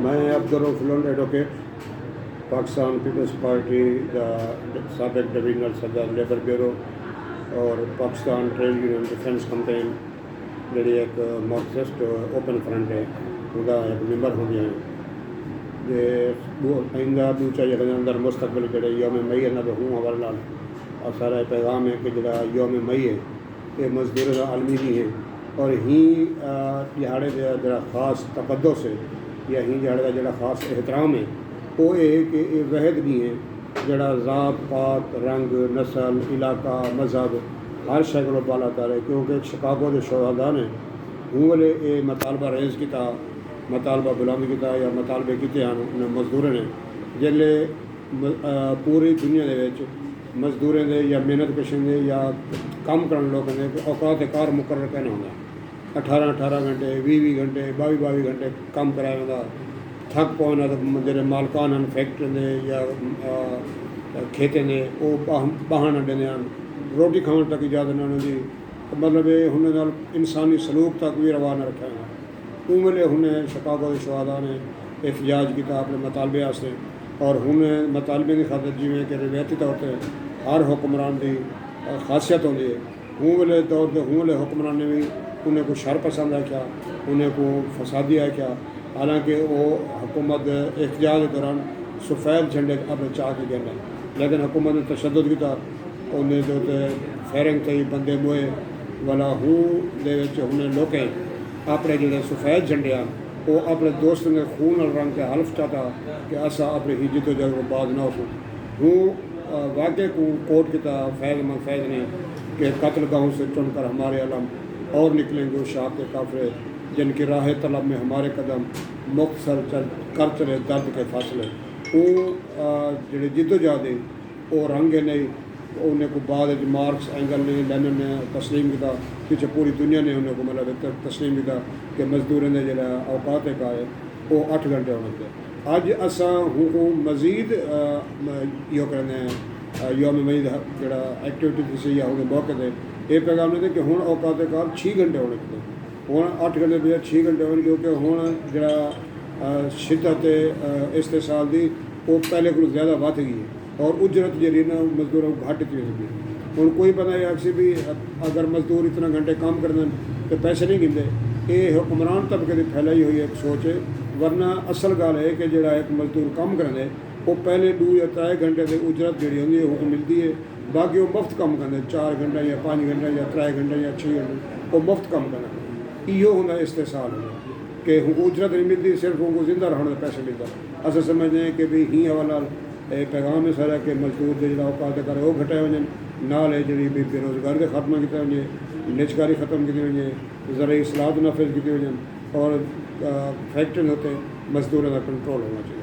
मैं अब्दुल रऊफ एडवोकेट पाकिस्तान पीपल्स पार्टी का साबिक डिवीजनल सदर लेबर ब्यूरो और पाकिस्तान ट्रेड यूनियन डिफेंस कैंपेन जी एक मार्क्सिस्ट ओपन फ्रंट है उसका एक मैंबर हो गया है आइंदा दूचा जगह अंदर मुस्तकबिल जोड़े योम मई है हूँ हवाले नाल और सारा पैगाम है कि जो योम मई है ये मजदूर का आलमी भी है और ही दिहाड़े का जरा खास तकद्दुस है या ही दिहाड़े का जरा खास एहतराम है वो ये कि ये वहद भी है जरा ज़ात पात रंग नस्ल इलाका मजहब हर शय को बाला तार है क्योंकि शिकागो के शहदा ने हूँ वाले ये मतालबा रेज़ किया मतालबा बुलंद किया या मतालबे किए हैं मजदूर ने जिले पूरी दुनिया के मजदूरें दे या मेहनत कशन दे या काम करने लोगों ने औकात कार मुकर्रर कहना होंगे 18-18 घंटे 20-20 घंटे 22-22 घंटे काम कराया होंगे थक पौना तो जो मालकान हैं फैक्ट्री ने या खेतें ने वो बहाना देने रोटी खाने तक इजाजत ना दी मतलब ये उन्हें इंसानी सलूक तक भी रवाना रखा है उमले उन्हें शिकागो के शहादा ने एहतजाज किया अपने मतालबे वास्ते और उन्हें मतालबे की खातर जिमें कि रिवायती तौर पर हर हुक्मरान की खासियत होती है हूँ वाले तौर पर हूँ वाले हुक्मरान ने भी उन्हें को शर पसंद आख्या उन्हें को फसादी आख्या हालांकि वो हुकूमत एहतजाज के दौरान सफ़ेद झंडे अपने चाह के गए लेकिन हुकूमत ने तशद्दुद किया उन्हें जो फायरिंग थी बंदे मोए वाला हूँ उन्हें लोकें अपने जो सफ़ेद झंडे हैं वो अपने दोस्तों के खून और रंग के हल्फ चाहता कि असा अपनी ही जिदोजहद को बाज ना हो हूँ वाक़े को कोट किया फैज़ ने कि कत्ल गाहों से चुनकर हमारे अलम और निकलेंगे उस शाह के काफरे जिनकी राह तलब में हमारे कदम मुख्तसर कर चले दर्द के फासले वो जो जिदोजहद है वो रंग नहीं उन्हें को बाद मार्क्स एंगल ने लेनिन ने तस्लीम किया पीछे पूरी दुनिया ने उन्हें को मतलब तस्लीम किया कि मजदूरों ने जो औकात का है वो 8 घंटे होने थे अज असा हूँ मजीद यो करने योम मई जो एक्टिविटी से या उन्हें मौके थे ये पैगाम ने कि हूँ औकात कार 6 घंटे होने थे हूँ 8 घंटे बजाय 6 घंटे होने क्योंकि हूँ जो शिद्दत इस्तेसाल की वो पहले को ज़्यादा बढ़ गई है और उजरत जी ना मजदूरों को घट थी सकी हूँ कोई पता है अक्सर भी अगर मजदूर इतना घंटे काम कर दें तो पैसे नहीं गिनते ये हुक्मरान तबके की फैलाई हुई एक सोच है वरना असल गल है कि जो एक मजदूर काम करें वो पहले 2 या 3 घंटे की उजरत जी होंगी है वो मिलती है बाकी वो मुफ्त काम करते 4 घंटे या 5 घंटे या 3 घंटे या 6 घंटे वो मुफ्त काम करना यो होंगे इस्तेसाल कि उनको उजरत नहीं मिलती सिर्फ उनको जिंदा रहने का पैसे मिलता अस समझते हैं कि भी ही हवाला पैगाम है सारा कि मजदूर के जो औकात करे वो घटाए वजन नाल है जी बेरोजगारी खत्म किए वजे निजकारी ख़त्म की वजे ज़रा इसलाहत नफज की वजन और फैक्ट्री होते मजदूरों का कंट्रोल होना चाहिए।